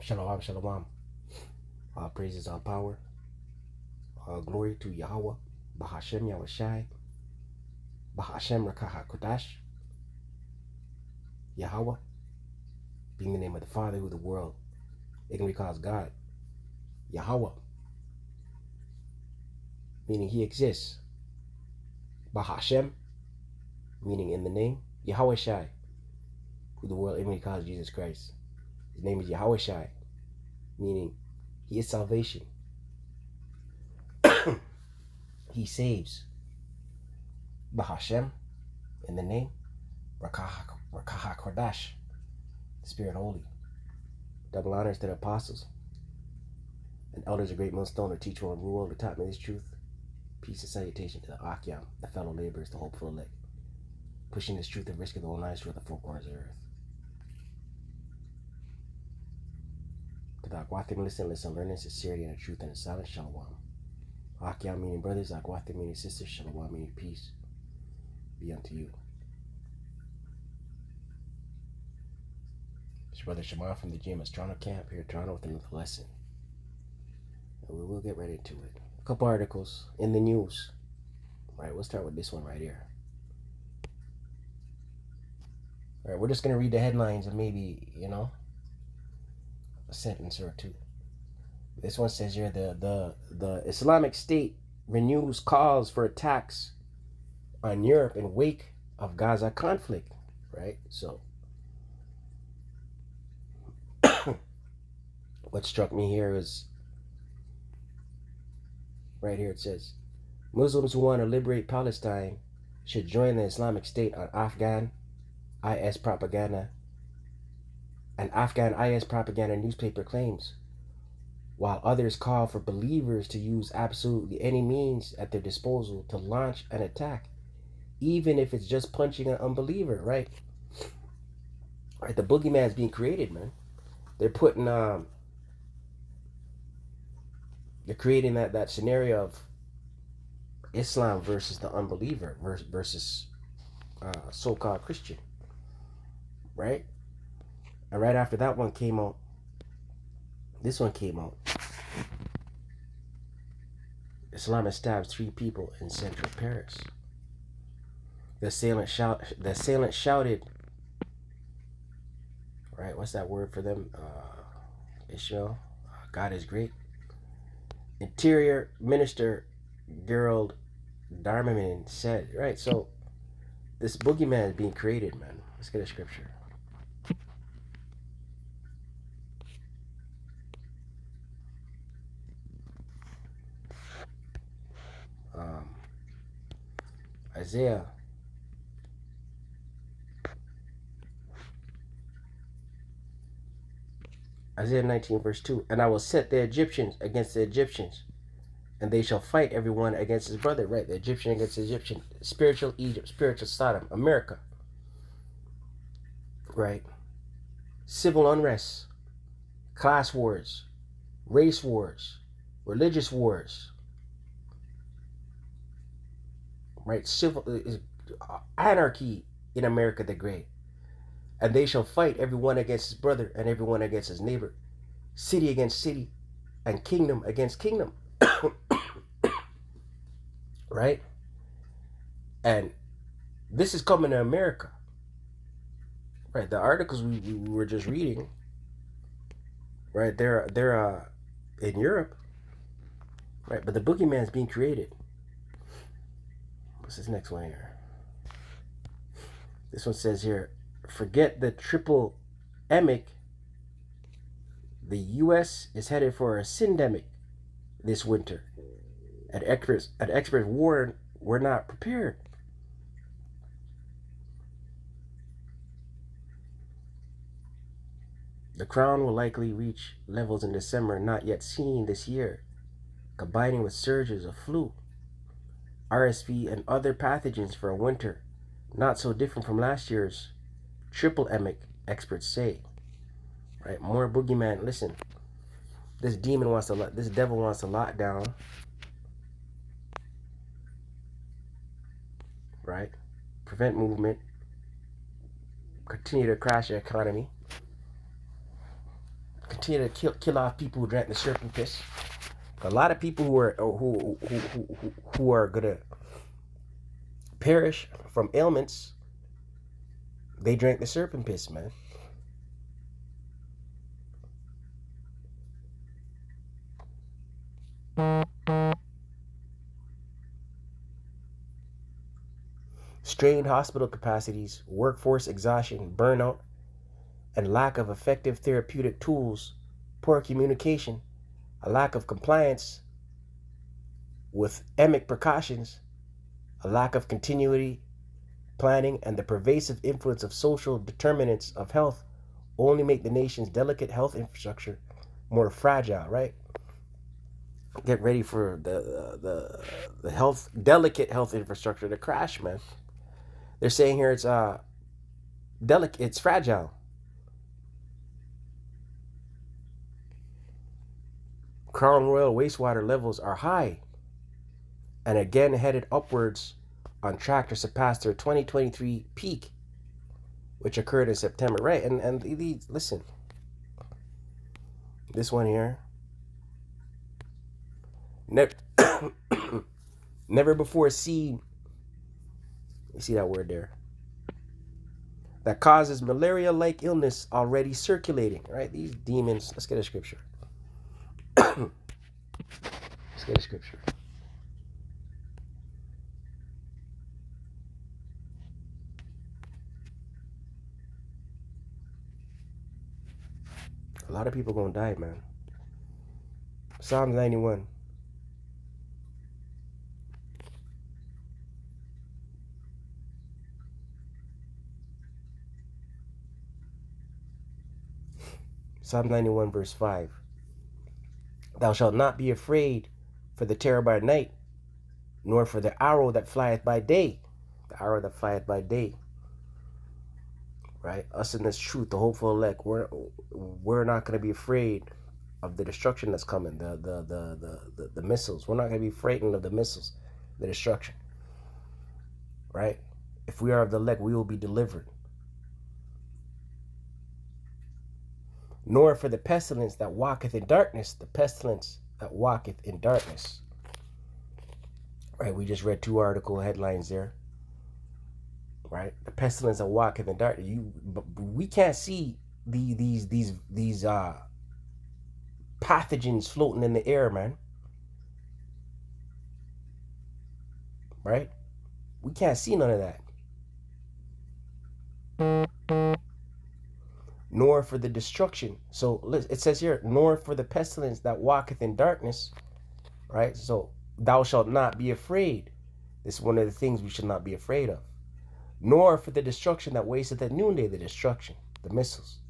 Shalom, shalom. All praises, all power, all glory to Yahweh, Bahashem Yahushai, Bahashem Rakaha Kodash, Yahweh, being the name of the Father who the world ignorantly calls God, Yahweh, meaning He exists, Bahashem, meaning in the name, Yahushai, who the world ignorantly calls Jesus Christ. His name is Yahushai, meaning He is salvation. He saves, Bahashem, in the name, Rakaha Kodash, the Spirit Holy. Double honors to the apostles and elders of Great Millstone, the teacher and rule, who taught me this truth. Peace and salutation to the Akyam, the fellow laborers, the hopeful elect, pushing this truth and risking the whole lives through the four corners of the earth. To the Agwatim, listen, learning sincerity and the truth and the silence, shalom. Akyam meaning brothers, Agwatim meaning sisters, shalom meaning peace be unto you. It's your brother Shema from the GMS Toronto camp, here in Toronto with another lesson. And we will get right into it. A couple articles in the news. All right, we'll start with this one right here. All right, we're just going to read the headlines and maybe, a sentence or two. This one says here, the Islamic State renews calls for attacks on Europe in wake of Gaza conflict, right? So, what struck me here is, right here it says, Muslims who want to liberate Palestine should join the Islamic State on Afghan IS propaganda. An Afghan IS propaganda newspaper claims, while others call for believers to use absolutely any means at their disposal to launch an attack, even if it's just punching an unbeliever, right? Right, the boogeyman's being created, man. They're putting, they're creating that scenario of Islam versus the unbeliever versus so-called Christian, right? And right after that one came out, this one came out. Islamist stabs 3 people in central Paris. The assailant shouted, right? What's that word for them? Ishmael. God is great. Interior Minister Gerald Darmanin said, right? So this boogeyman is being created, man. Let's get a scripture. Isaiah 19 verse 2. And I will set the Egyptians against the Egyptians, and they shall fight everyone against his brother. Right, the Egyptian against the Egyptian. Spiritual Egypt, spiritual Sodom, America. Right. Civil unrest, class wars, race wars, religious wars. Right, civil anarchy in America the Great. And they shall fight everyone against his brother and everyone against his neighbor, city against city, and kingdom against kingdom. Right? And this is coming to America. Right? The articles we were just reading, right? They're in Europe, right? But the boogeyman's being created. What's this next one here? This one says here, forget the triple emic. The U.S. is headed for a syndemic this winter. And experts warn we're not prepared. The crown will likely reach levels in December not yet seen this year, combining with surges of flu, RSV, and other pathogens for a winter not so different from last year's triple emic, experts say. Right, more boogeyman. Listen, this devil wants to lock down. Right, prevent movement, continue to crash the economy, Continue to kill off people who drank the serpent piss. A lot of people who are gonna perish from ailments, they drank the serpent piss, man. Strained hospital capacities, workforce exhaustion, burnout, and lack of effective therapeutic tools, poor communication, a lack of compliance with emic precautions, a lack of continuity, planning, and the pervasive influence of social determinants of health only make the nation's delicate health infrastructure more fragile, right? Get ready for the delicate health infrastructure to crash, man. They're saying here it's delicate, it's fragile. Crown Royal wastewater levels are high and again headed upwards, on track to surpass their 2023 peak, which occurred in September. Right, and these, listen, this one here, never, never before seen. You see that word there? That causes malaria-like illness already circulating. Right, these demons. Let's get a scripture. Let's get a scripture. A lot of people gonna die, man. Psalm 91. Psalm 91 verse 5. Thou shalt not be afraid for the terror by night, nor for the arrow that flieth by day. The arrow that flieth by day. Right? Us in this truth, the hopeful elect, we're not going to be afraid of the destruction that's coming, the missiles. We're not going to be frightened of the missiles, the destruction. Right? If we are of the elect, we will be delivered. Nor for the pestilence that walketh in darkness, the pestilence that walketh in darkness. Right? We just read 2 article headlines there. Right, the pestilence that walketh in darkness. We can't see these pathogens floating in the air, man. Right, we can't see none of that. Nor for the destruction. So it says here, nor for the pestilence that walketh in darkness. Right, so thou shalt not be afraid. This is one of the things we should not be afraid of. Nor for the destruction that wasteth at noonday, the destruction, the missiles.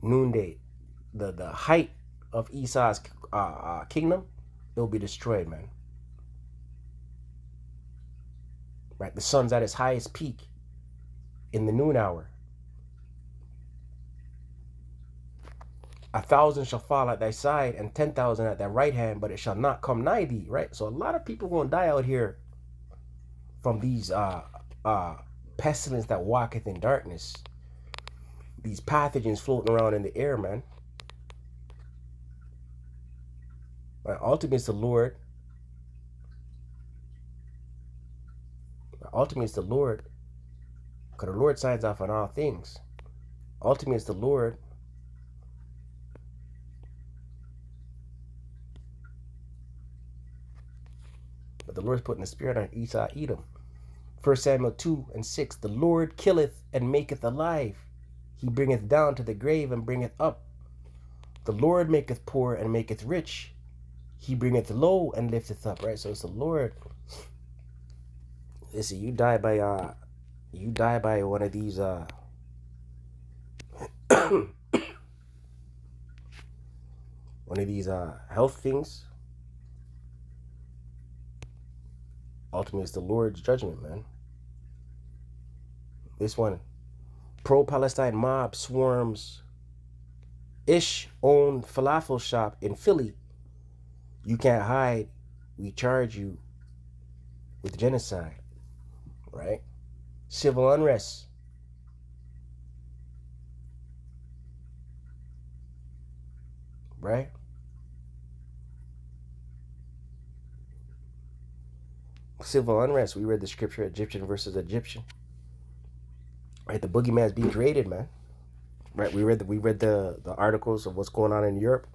Noonday, the height of Esau's kingdom, it'll be destroyed, man. Right, the sun's at its highest peak in the noon hour. 1,000 shall fall at thy side, and 10,000 at thy right hand, but it shall not come nigh thee. Right, so a lot of people gonna die out here from these pestilence that walketh in darkness. These pathogens floating around in the air, man. Right, ultimately it's the Lord. Ultimately it's the Lord. Because the Lord signs off on all things. Ultimately it's the Lord. But the Lord's putting the spirit on Esau, Edom. 1 Samuel 2 and 6. The Lord killeth and maketh alive. He bringeth down to the grave and bringeth up. The Lord maketh poor and maketh rich. He bringeth low and lifteth up. Right? So it's the Lord. Listen, you die by one of these one of these health things. Ultimately, it's the Lord's judgment, man. This one, pro-Palestine mob swarms Ish-owned falafel shop in Philly. You can't hide. We charge you with genocide. Right? Civil unrest. right? Civil unrest. We read the scripture, Egyptian versus Egyptian. Right, the boogeyman's being created, man. Right, we read the articles of what's going on in Europe.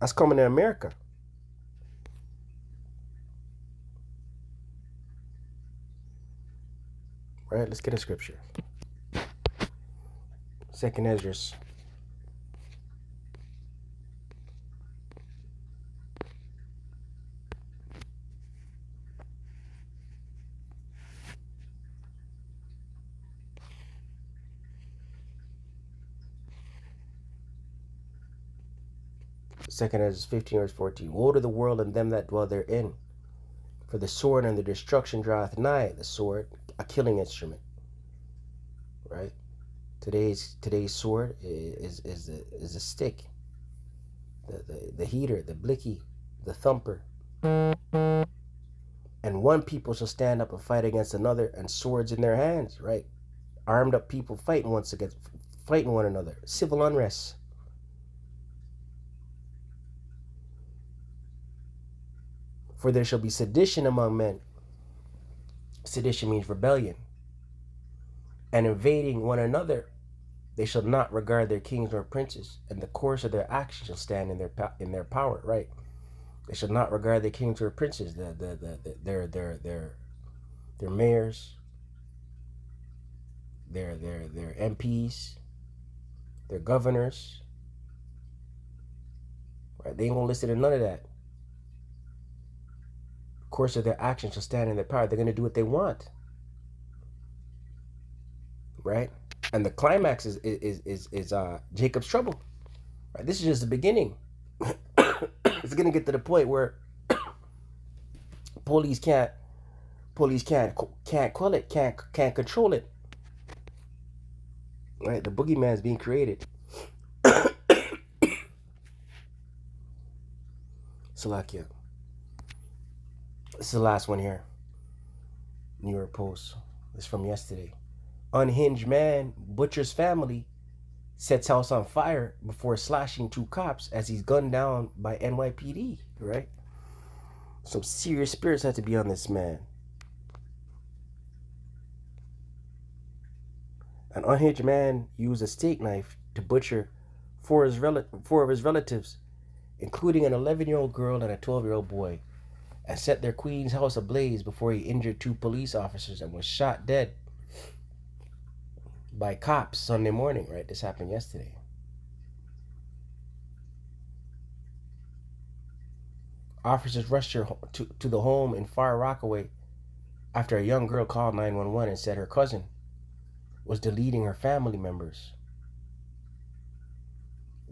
That's coming to America. Right, let's get a scripture. Second Ezra. Second Ezra 15 verse 14. Woe to the world and them that dwell therein. For the sword and the destruction draweth nigh. The sword, a killing instrument. Right? Today's sword is a stick. The heater, the blicky, the thumper. And one people shall stand up and fight against another, and swords in their hands, right? Armed up people fighting one another. Civil unrest. For there shall be sedition among men. Sedition means rebellion. And invading one another, they shall not regard their kings nor princes, and the course of their actions shall stand in their power, right? They shall not regard their kings or princes, their mayors, their MPs, their governors. Right? They ain't gonna listen to none of that. The course of their actions shall stand in their power. They're gonna do what they want. Right? And the climax is Jacob's trouble. Right? This is just the beginning. It's gonna get to the point where police can't quell it, can't control it. Right? The boogeyman's being created. Salakia. This is the last one here. New York Post. This is from yesterday. Unhinged man butchers family, sets house on fire before slashing 2 cops as he's gunned down by NYPD. Right? Some serious spirits had to be on this man. An unhinged man used a steak knife to butcher 4 of his relatives, including an 11-year-old girl and a 12-year-old boy, and set their queen's house ablaze before he injured 2 police officers and was shot dead by cops Sunday morning. Right? This happened yesterday. Officers rushed her to the home in Far Rockaway after a young girl called 911 and said her cousin was deleting her family members.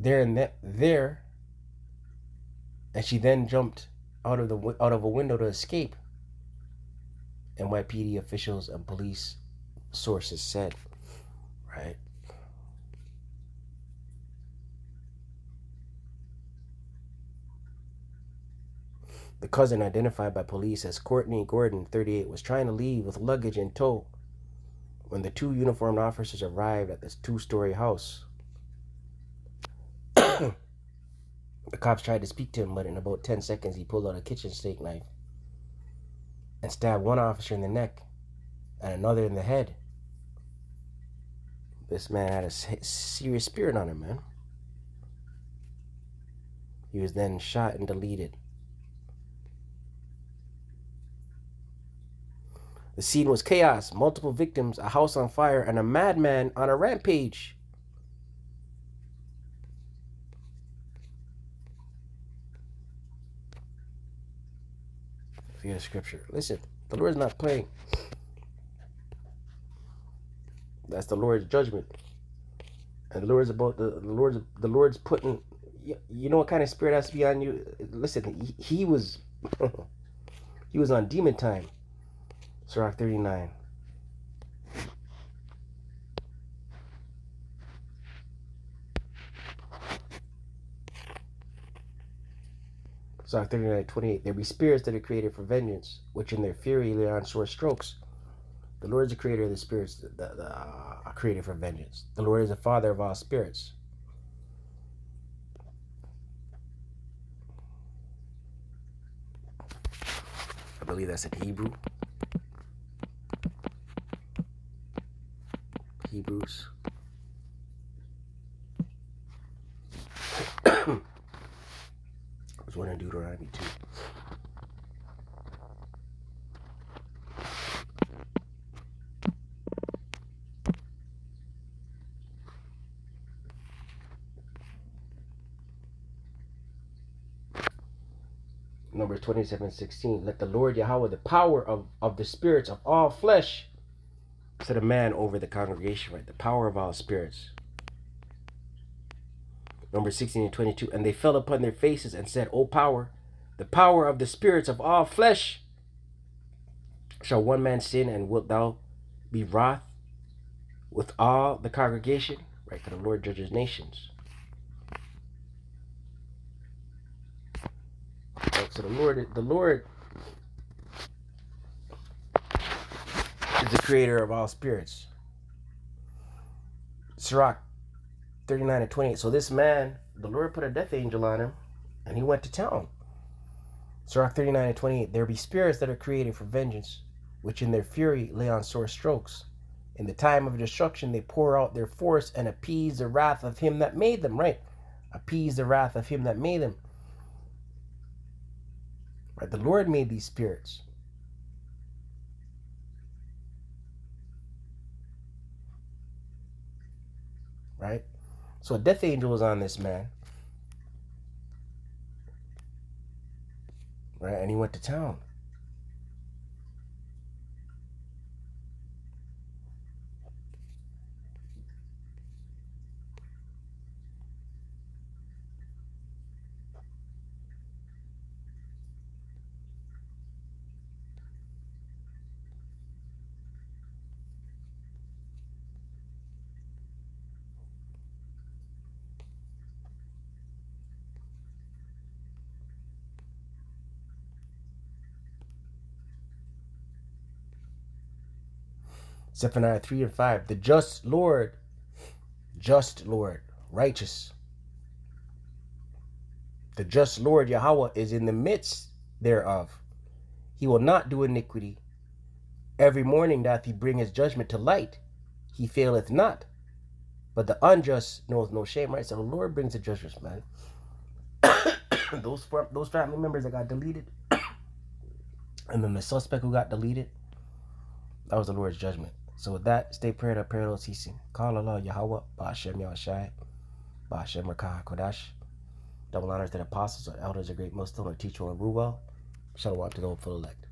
And she then jumped out of a window to escape. NYPD officials and police sources said. Right? The cousin, identified by police as Courtney Gordon, 38, was trying to leave with luggage in tow when the 2 uniformed officers arrived at this 2-story house. The cops tried to speak to him, but in about 10 seconds he pulled out a kitchen steak knife and stabbed 1 officer in the neck and another in the head. This man had a serious spirit on him, man. He was then shot and deleted. The scene was chaos, multiple victims, a house on fire, and a madman on a rampage. Forget the scripture. Listen, the Lord's not playing. That's the Lord's judgment. And the Lord's putting, you know what kind of spirit has to be on you? Listen, he was he was on demon time. Sirach 39. Sirach 39:28. There be spirits that are created for vengeance, which in their fury lay on sore strokes. The Lord is the creator of the spirits that are created for vengeance. The Lord is the father of all spirits. believe that's in Hebrew. Hebrews. There's one in Deuteronomy 2. Numbers 27:16. Let the Lord Yahweh, the power of the spirits of all flesh, set a man over the congregation, right? The power of all spirits. Numbers 16:22. And they fell upon their faces and said, O power, the power of the spirits of all flesh, shall one man sin, and wilt thou be wroth with all the congregation? Right, for the Lord judges nations. Right, so the Lord is the creator of all spirits. Sirach 39:28. So this man, the Lord put a death angel on him, and he went to town. Sirach 39:28. There be spirits that are created for vengeance, which in their fury lay on sore strokes. In the time of destruction they pour out their force and appease the wrath of him that made them. Right? Appease the wrath of him that made them. Right? The Lord made these spirits. Right? So a death angel was on this man. Right? And he went to town. Zephaniah 3:5. The just Lord, righteous. The just Lord Yahweh is in the midst thereof. He will not do iniquity. Every morning doth he bring his judgment to light. He faileth not. But the unjust knoweth no shame. Right? So the Lord brings the judgments, man. those family members that got deleted, and then the suspect who got deleted, that was the Lord's judgment. So with that, stay prayed up, parallel ceasing. Call Allah Yahweh, Ba'ashem Yahushai, Ba'ashem Rakah Kodash. Double honors to the apostles or elders, a great millstone or teacher or Ruwell. Shalom to the hopeful elect.